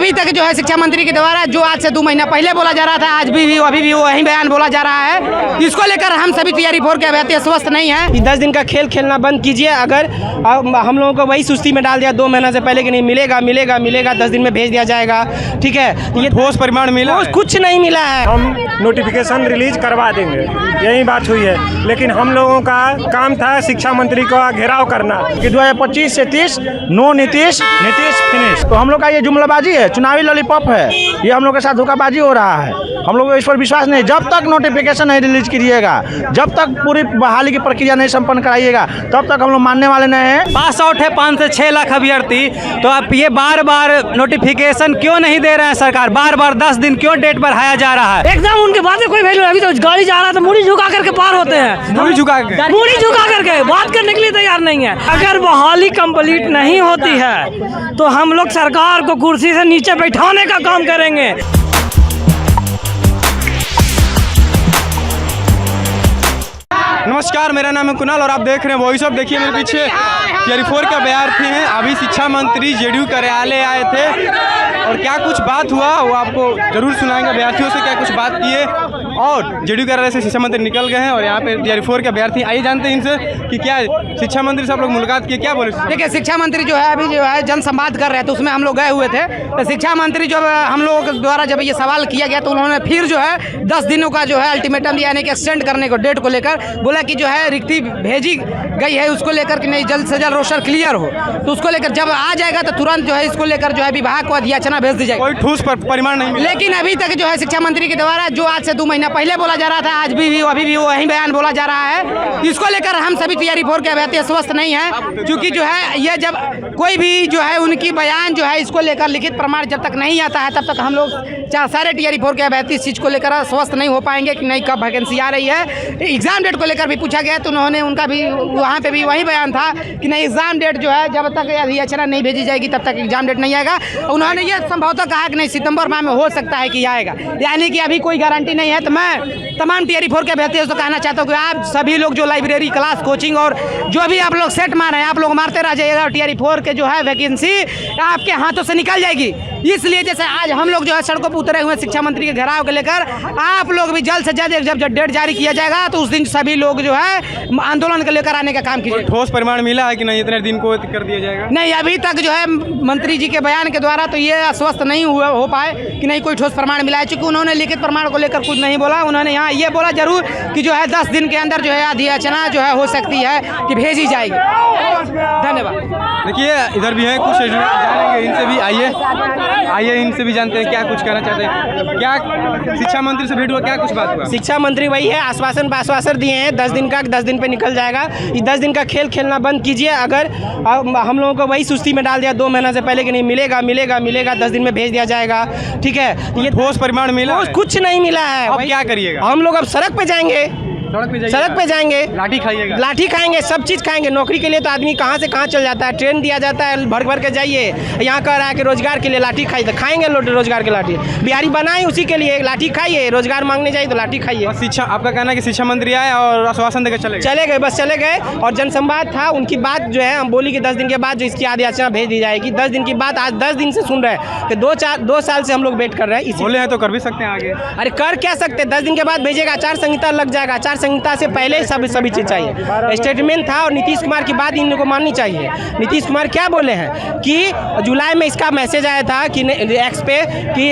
अभी तक जो है शिक्षा मंत्री के द्वारा जो आज से 2 महीना पहले बोला जा रहा था, आज भी अभी भी वही बयान बोला जा रहा है। इसको लेकर हम सभी तैयारी फोर के अभ्यर्थी स्वस्थ नहीं है। 10 दिन का खेल खेलना बंद कीजिए। अगर हम लोगों को वही सुस्ती में डाल दिया 2 महीना से पहले कि नहीं मिलेगा मिलेगा मिलेगा, 10 दिन में भेज दिया जाएगा, ठीक है, ये ठोस परिमाण मिला? कुछ नहीं मिला है। हम नोटिफिकेशन रिलीज करवा देंगे, यही बात हुई है। लेकिन हम लोगों का काम था शिक्षा मंत्री का घेराव करना कि 2025 से 30 नो नीतीश फिनिश। तो हम लोग का ये जुमलाबाजी है, चुनावी लॉलीपॉप है, ये हम लोग के साथ धोखाबाजी हो रहा है। हम लोग को इस पर विश्वास नहीं। जब तक नोटिफिकेशन नहीं रिलीज कीजिएगा, जब तक पूरी बहाली की प्रक्रिया नहीं संपन्न कराइएगा, तब तक हम लोग मानने वाले नहीं हैं। पास आउट है 5 से 6 लाख अभ्यर्थी, तो आप ये बार बार नोटिफिकेशन क्यों नहीं दे रहे हैं सरकार? बार बार 10 दिन क्यों डेट बढ़ाया जा रहा है? एकदम उनके बातें कोई वैल्यू। अभी तो गाड़ी जा रहा है तो मुड़ी झुका करके पार होते हैं, मुड़ी झुका करके बात करने के लिए तैयार नहीं है। अगर बहाली कंप्लीट नहीं होती है तो हम लोग सरकार को कुर्सी से नीचे बैठाने का काम करेंगे। नमस्कार, मेरा नाम है कुणाल और आप देख रहे हैं वॉइस ऑफ। देखिए मेरे पीछे तैयारी फोर के अभ्यर्थी हैं। अभी शिक्षा मंत्री जेडीयू कार्यालय आए थे और क्या कुछ बात हुआ वो आपको जरूर सुनाएंगे। अभ्यर्थियों से क्या कुछ बात किए और जेडीयू कार्यालय से शिक्षा मंत्री निकल गए हैं और यहाँ पे तैयारी फोर के अभ्यर्थी। आइए जानते हैं इनसे कि क्या शिक्षा मंत्री से आप लोग मुलाकात किए, क्या बोले? देखिए, शिक्षा मंत्री जो है अभी जो है जनसंवाद कर रहे थे, उसमें हम लोग गए हुए थे। तो शिक्षा मंत्री जो हम लोगों के द्वारा जब ये सवाल किया गया तो उन्होंने फिर जो है 10 दिनों का जो है अल्टीमेटम यानी कि एक्सटेंड करने को डेट को लेकर बोला कि जो है रिक्ति भेजी गई है, उसको लेकर कि नहीं जल्द से जल्द रोस्टर क्लियर हो। तो उसको लेकर जब आ जाएगा तो तुरंत जो है इसको लेकर जो है विभाग को अधियाचना भेज दी जाएगी। कोई ठोस परिमाण नहीं मिला। लेकिन अभी तक जो है शिक्षा मंत्री के द्वारा जो आज से 2 महीना पहले बोला जा रहा था, आज भी अभी भी वही बयान बोला जा रहा है। इसको लेकर हम सभी तैयारी फोर के अभ्यर्थी स्वस्थ नहीं है, क्योंकि जो है ये जब कोई भी जो है उनकी बयान जो है इसको लेकर लिखित प्रमाण जब तक नहीं आता है तब तक हम लोग सारे तैयारी फोर के अभ्यर्थी इस चीज़ को लेकर स्वस्थ नहीं हो पाएंगे कि नहीं कब वैकेंसी आ रही है। एग्जाम डेट को लेकर भी पूछा गया तो उन्होंने उनका भी वहाँ पे भी वही बयान था कि नहीं एग्जाम डेट जो है जब तक अधियाचना नहीं भेजी जाएगी तब तक एग्जाम डेट नहीं आएगा। उन्होंने ये संभवतः कहा कि नहीं सितंबर माह में हो सकता है कि आएगा, यानी कि अभी कोई गारंटी नहीं है। तो मैं तमाम तैयारी फोर के अभ्यर्थियों से कहना चाहता हूँ कि आप सभी लोग जो लाइब्रेरी क्लास कोचिंग और जो भी आप लोग सेट मारे हैं आप लोग मारते रह जाइएगा और तैयारी फोर के जो है वैकेंसी आपके हाथों से निकल जाएगी। इसलिए जैसे आज हम लोग जो है सड़कों पर उतरे हुए शिक्षा मंत्री के घेराव को लेकर, आप लोग भी जल्द से जल्द जब डेट जारी किया जाएगा तो उस दिन सभी लोग जो है आंदोलन को लेकर आने का काम कीजिए। ठोस परिमाण मिला है कि नहीं इतने दिन को कर दिया जाएगा? नहीं, अभी तक जो है मंत्री जी के बयान के द्वारा तो ये आश्वस्त नहीं हो पाए कि नहीं कोई ठोस प्रमाण मिला है, चूँकि उन्होंने लिखित प्रमाण को लेकर कुछ नहीं बोला। उन्होंने यहाँ ये बोला जरूर कि जो है 10 दिन के अंदर जो है अधियाचना जो है हो सकती है कि भेजी जाएगी। धन्यवाद। देखिए इधर भी हैं कुछ जानेंगे इनसे भी। आइए इनसे भी जानते हैं क्या कुछ कहना चाहते हैं। क्या शिक्षा मंत्री से भेंट हुआ, क्या कुछ बात हुआ? शिक्षा मंत्री वही है, आश्वासन दिए हैं 10 दिन का, 10 दिन पे निकल जाएगा। ये 10 दिन का खेल खेलना बंद कीजिए। अगर हम लोगों को वही सुस्ती में डाल दिया 2 महीना से पहले कि नहीं मिलेगा मिलेगा मिलेगा, 10 दिन में भेज दिया जाएगा, ठीक है, ये ठोस परिमाण मिला? कुछ नहीं मिला है। अब क्या करिएगा? हम लोग अब सड़क पे जाएंगे, सड़क पे जाएंगे, लाठी खाइएगा? लाठी खाएंगे, सब चीज़ खाएंगे। नौकरी के लिए तो आदमी कहाँ से कहाँ चल जाता है, ट्रेन दिया जाता है, भर भर के जाइए। यहाँ कह रहा है कि रोजगार के लिए लाठी खाइए, तो खाएंगे रोजगार के लाठी। बिहारी बनाए उसी के लिए, लाठी खाइए, रोजगार मांगने जाइए तो लाठी खाइए। शिक्षा, आपका कहना है कि शिक्षा मंत्री आए और आश्वासन देकर चले गए? बस चले गए। और जनसंवाद था, उनकी बात जो है हम बोली कि 10 दिन के बाद जो इसकी अधियाचना भेज दी जाएगी। 10 दिन की बात आज 10 दिन से सुन रहे हैं कि 2 साल से हम लोग वेट कर रहे हैं। बोले हैं तो कर भी सकते हैं आगे। अरे कर क्या सकते, 10 दिन के बाद भेजेगा, आचार संहिता लग जाएगा। आचार संहिता से पहले सभी चीज़ चाहिए। स्टेटमेंट था और नीतीश कुमार की बात इन लोगों को माननी चाहिए। नीतीश कुमार क्या बोले हैं कि जुलाई में इसका मैसेज आया था कि एक्स पे कि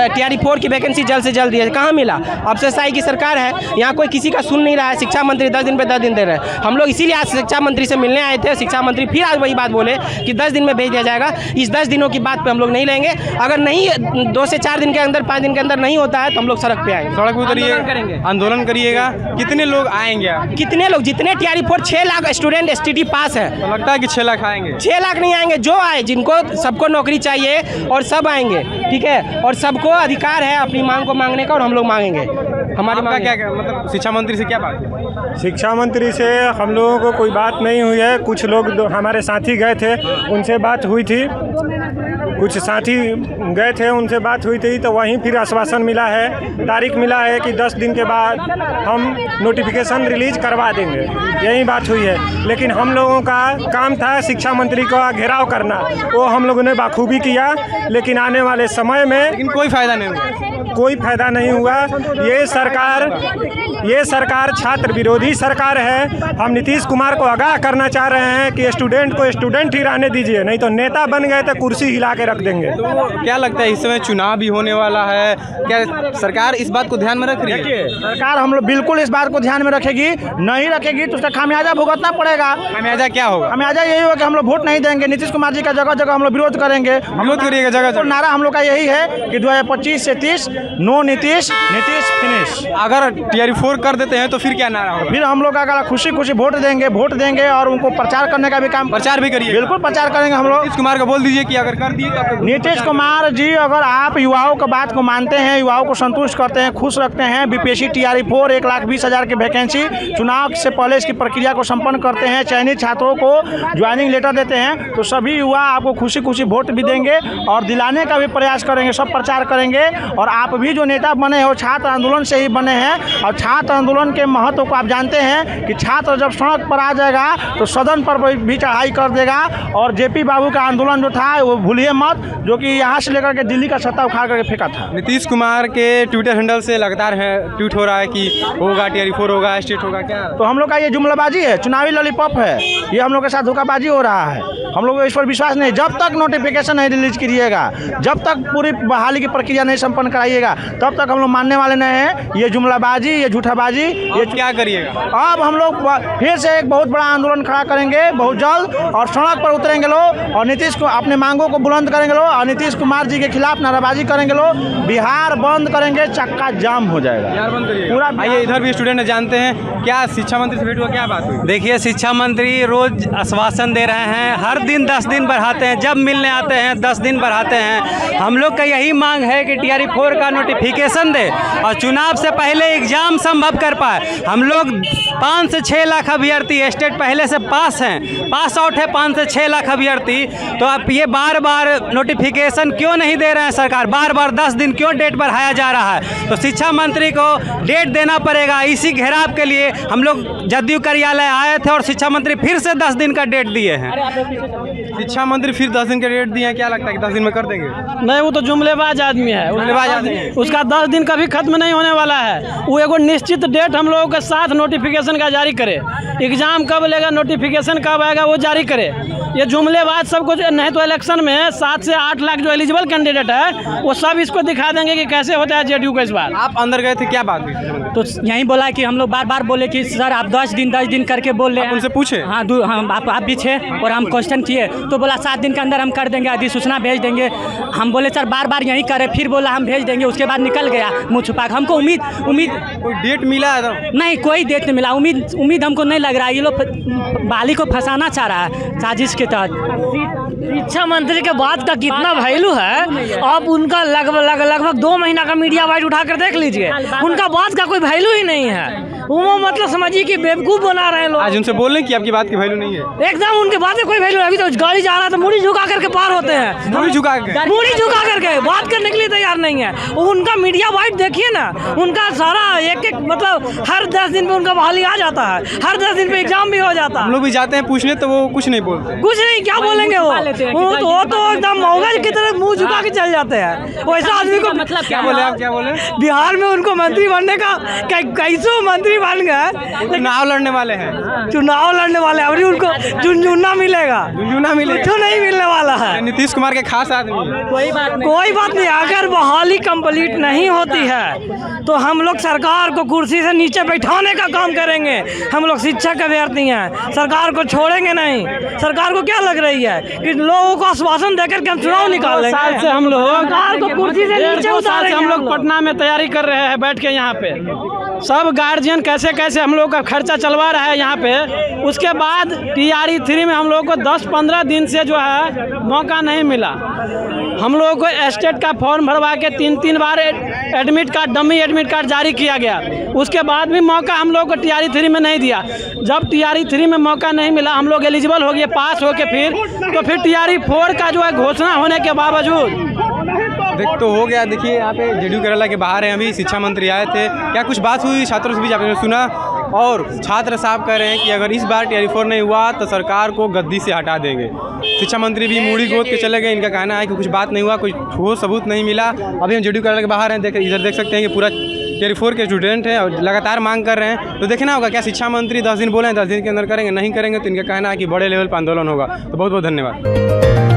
तैयारी फोर की वैकेंसी जल्द से जल्द दिए। कहाँ मिला? अब से की सरकार है, यहाँ कोई किसी का सुन नहीं रहा है। शिक्षा मंत्री 10 दिन पे 10 दिन दे रहे हैं। हम लोग इसीलिए आज शिक्षा मंत्री से मिलने आए थे। शिक्षा मंत्री फिर आज वही बात बोले कि 10 दिन में भेज दिया जाएगा। इस 10 दिनों की बात पे हम लोग नहीं लेंगे। अगर नहीं 2 से 4 दिन के अंदर 5 दिन के अंदर नहीं होता है तो हम लोग सड़क पे आएंगे, सड़क पे उतरिए, आंदोलन करिएगा। कितने लोग आएंगे? कितने लोग? जितने तैयारी फोर 6 लाख स्टूडेंट STT पास है। तो लगता है कि 6 लाख आएंगे? 6 लाख नहीं आएंगे, जो आए, जिनको सबको नौकरी चाहिए और सब आएंगे, ठीक है। और सबको अधिकार है अपनी मांग को मांगने का और हम लोग मांगेंगे। हमारी मांग क्या मतलब शिक्षा मंत्री से क्या बात है? शिक्षा मंत्री से हम लोगों को कोई बात नहीं हुई है। कुछ लोग हमारे साथी गए थे, उनसे बात हुई थी। कुछ साथी गए थे, उनसे बात हुई थी, तो वहीं फिर आश्वासन मिला है, तारीख मिला है कि 10 दिन के बाद हम नोटिफिकेशन रिलीज करवा देंगे। यही बात हुई है। लेकिन हम लोगों का काम था शिक्षा मंत्री का घेराव करना, वो हम लोगों ने बाखूबी किया। लेकिन आने वाले समय में लेकिन कोई फायदा नहीं हुआ। कोई फायदा नहीं हुआ। ये सरकार छात्र विरोधी सरकार है। हम नीतीश कुमार को आगाह करना चाह रहे हैं कि स्टूडेंट को स्टूडेंट ही रहने दीजिए, नहीं तो नेता बन गए तो कुर्सी हिला के रख देंगे। तो क्या लगता है इस समय चुनाव भी होने वाला है, क्या सरकार इस बात को ध्यान में रख रही है? सरकार हम लोग बिल्कुल इस बात को ध्यान में रखेगी, नहीं रखेगी तो उसका खामियाजा भुगतना पड़ेगा। खामियाजा क्या होगा? खामियाजा यही होगा कि हम लोग वोट नहीं देंगे, नीतीश कुमार जी का जगह जगह हम लोग विरोध करेंगे। विरोध करिएगा जगह जगह। नारा हम लोग का यही है कि 2025 से 30 नो नीतीश, नीतीश फिनिश। अगर टीआरपी 4 कर देते हैं तो फिर क्या नारा होगा? फिर हम लोग अगर खुशी खुशी वोट देंगे और उनको प्रचार करने का भी काम, प्रचार भी करिए। बिल्कुल प्रचार करेंगे हम लोग। नीतीश कुमार को बोल दीजिए कि अगर कर दिए तो नीतीश कुमार जी, अगर आप युवाओं की बात को मानते हैं, युवाओं को संतुष्ट करते हैं, खुश रखते हैं, बीपीएससी टीआरपी 4 1,20,000 की वैकेंसी चुनाव से पहले इसकी प्रक्रिया को संपन्न करते हैं, चयनित छात्रों को ज्वाइनिंग लेटर देते हैं, तो सभी युवा आपको खुशी खुशी वोट भी देंगे और दिलाने का भी प्रयास करेंगे, सब प्रचार करेंगे। और आप भी जो नेता बने हो छात्र आंदोलन से ही बने हैं, और छात्र आंदोलन के महत्व को आप जानते हैं कि छात्र जब सड़क पर आ जाएगा तो सदन पर भी चढ़ाई कर देगा। और जेपी बाबू का आंदोलन जो था वो भूलिए मत, जो कि यहाँ से लेकर के दिल्ली का छत्ता उखाड़ करके फेंका था। नीतीश कुमार के ट्विटर हैंडल से लगातार है ट्वीट हो रहा है कि होगा टीआरपी 4 होगा, स्टेट होगा, क्या तो हम लोग का ये जुमलाबाजी है, चुनावी लॉलीपॉप है, ये हम लोग के साथ धोखाबाजी हो रहा है। हम लोग को इस पर विश्वास नहीं। जब तक नोटिफिकेशन नहीं रिलीज कीजिएगा, जब तक पूरी बहाली की प्रक्रिया नहीं संपन्न कराइएगा, तब तक हम लोग मानने वाले नहीं हैं। ये जुमलाबाजी, ये झूठाबाजी, ये क्या करिएगा? अब हम लोग फिर से एक बहुत बड़ा आंदोलन खड़ा करेंगे बहुत जल्द, और सड़क पर उतरेंगे लोग और नीतीश को अपने मांगों को बुलंद करेंगे लोग, और नीतीश कुमार जी के खिलाफ नाराबाजी करेंगे लोग। बिहार बंद करेंगे, चक्का जाम हो जाएगा। बिहार बंद करिए पूरा। आइए, इधर भी स्टूडेंट जानते हैं, क्या शिक्षा मंत्री से भेंट हुआ, क्या बात हुई? देखिए, शिक्षा मंत्री रोज आश्वासन दे रहे हैं, हर दिन 10 दिन बढ़ाते हैं, जब मिलने आते हैं 10 दिन बढ़ाते हैं। हम लोग का यही मांग है कि टीआरपी 4 का नोटिफिकेशन दे और चुनाव से पहले एग्जाम संभव कर पाए। हम लोग 5 से 6 लाख अभ्यर्थी स्टेट पहले से पास हैं, पास आउट है 5 से 6 लाख अभ्यर्थी। तो अब ये बार बार नोटिफिकेशन क्यों नहीं दे रहे हैं सरकार? बार बार 10 दिन क्यों डेट बढ़ाया जा रहा है? तो शिक्षा मंत्री को डेट देना पड़ेगा। इसी घेराव के लिए हम लोग जदयू कार्यालय आए थे और शिक्षा मंत्री फिर से 10 दिन का डेट दिए हैं। शिक्षा मंत्री फिर 10 दिन का डेट दिए हैं, क्या लगता है कि 10 दिन में कर देंगे? नहीं, वो तो जुमलेबाज आदमी है, जुमलेबाज आदमी है। उसका 10 दिन कभी खत्म नहीं होने वाला है। वो एगो निश्चित डेट हम लोगों के साथ नोटिफिकेशन का जारी करे, एग्जाम कब लेगा, नोटिफिकेशन कब आएगा वो जारी करे। ये जुमलेबाज सबको नहीं तो इलेक्शन में 7 से 8 लाख जो एलिजिबल कैंडिडेट है वो सब इसको दिखा देंगे कि कैसे होता है जेडीयू का इस बार। आप अंदर गए थे, क्या बात हुई? तो यही बोला कि हम लोग बार बार बोले कि सर आप 10 दिन करके बोल रहे हैं। उनसे पूछे? हाँ, हम आप भी थे और हम क्वेश्चन किए तो बोला 7 दिन के अंदर हम कर देंगे, अधिसूचना भेज देंगे। हम बोले सर बार बार यही करे, फिर बोला हम भेज देंगे, उसके बाद निकल गया मुँह छुपा के। हमको उम्मीद कोई डेट मिला है? नहीं, कोई डेट नहीं मिला। उम्मीद हमको नहीं लग रहा है ये लोग बाली को फंसाना चाह रहा है साजिश के तहत। शिक्षा मंत्री के बात का कितना वैल्यू है, आप उनका लगभग 2 महीना का मीडिया वाइट उठा कर देख लीजिए, उनका बात का कोई वैल्यू ही नहीं है। वो मतलब समझिए कि बेवकूफ़ बना रहे हैं लोग। आज उनसे बोल रहे कि आपकी बात की वैल्यू नहीं है? एकदम उनके बात में कोई वैल्यू नहीं। अभी तो गाड़ी जा रहा है तो मुड़ी झुका करके पार होते हैं, मुड़ी झुका करके बात करने के लिए तैयार नहीं है। उनका मीडिया वाइट देखिए ना, उनका सारा एक एक हर 10 दिन पे उनका बहाली आ जाता है, हर 10 दिन पे एग्जाम भी हो जाता है। हम लोग भी जाते हैं पूछने तो वो कुछ नहीं बोलते। कुछ नहीं, क्या बोलेंगे वो तो एकदम मौगज की तरह मुंह झुका के चल जाते हैं। वैसा आदमी को मतलब क्या बोले आप, क्या बोले? बिहार में उनको मंत्री बनने का कैसे मंत्री बन गए, चुनाव लड़ने वाले हैं, चुनाव लड़ने वाले अभी उनको झुनझुना मिलेगा, झुनझुना मिलेगा, कुछ नहीं मिलने वाला है। नीतीश कुमार के खास आदमी। कोई बात नहीं। अगर बहाली कंप्लीट नहीं होती है तो हम लोग सरकार को कुर्सी से नीचे बैठाने का काम करेंगे। हम लोग शिक्षक अभ्यर्थी हैं, सरकार को छोड़ेंगे नहीं। सरकार को क्या लग रही है कि लोगों को आश्वासन देकर के हम चुनाव निकाल लेंगे? साल से हम लोग सरकार को कुर्सी से नीचे उतारेंगे। हम लोग पटना में तैयारी कर रहे हैं बैठ के यहाँ पे। सब गार्जियन कैसे कैसे हम लोग का खर्चा चलवा रहा है यहाँ पे। उसके बाद TRE 3 में हम लोग को 10-15 दिन से जो है मौका नहीं मिला। हम लोगों को स्टेट का फॉर्म भरवा के 3 बार admit card, dummy admit card जारी किया गया। उसके बाद भी मौका हम लोग को TRE 3 में नहीं दिया। जब TRE 3 में मौका नहीं मिला, हम लोग एलिजिबल हो गए, पास हो के फिर TRE 4 का जो है घोषणा होने के बावजूद देख तो हो गया। देखिए यहाँ पे जेडीयू केरला के बाहर हैं, अभी शिक्षा मंत्री आए थे, क्या कुछ बात हुई छात्रों से भी आपने सुना? और छात्र साहब कह रहे हैं कि अगर इस बार TRE 4 नहीं हुआ तो सरकार को गद्दी से हटा देंगे। शिक्षा मंत्री भी मूड़ी गोद के चले गए। इनका कहना है कि कुछ बात नहीं हुआ, कुछ ठोस सबूत नहीं मिला। अभी हम जेडीयू केरला के बाहर हैं, इधर देख सकते हैं कि पूरा TRE 4 के स्टूडेंट हैं और लगातार मांग कर रहे हैं। तो देखना होगा क्या शिक्षा मंत्री 10 दिन बोले हैं, 10 दिन के अंदर करेंगे, नहीं करेंगे तो इनका कहना है कि बड़े लेवल पर आंदोलन होगा। तो बहुत बहुत धन्यवाद।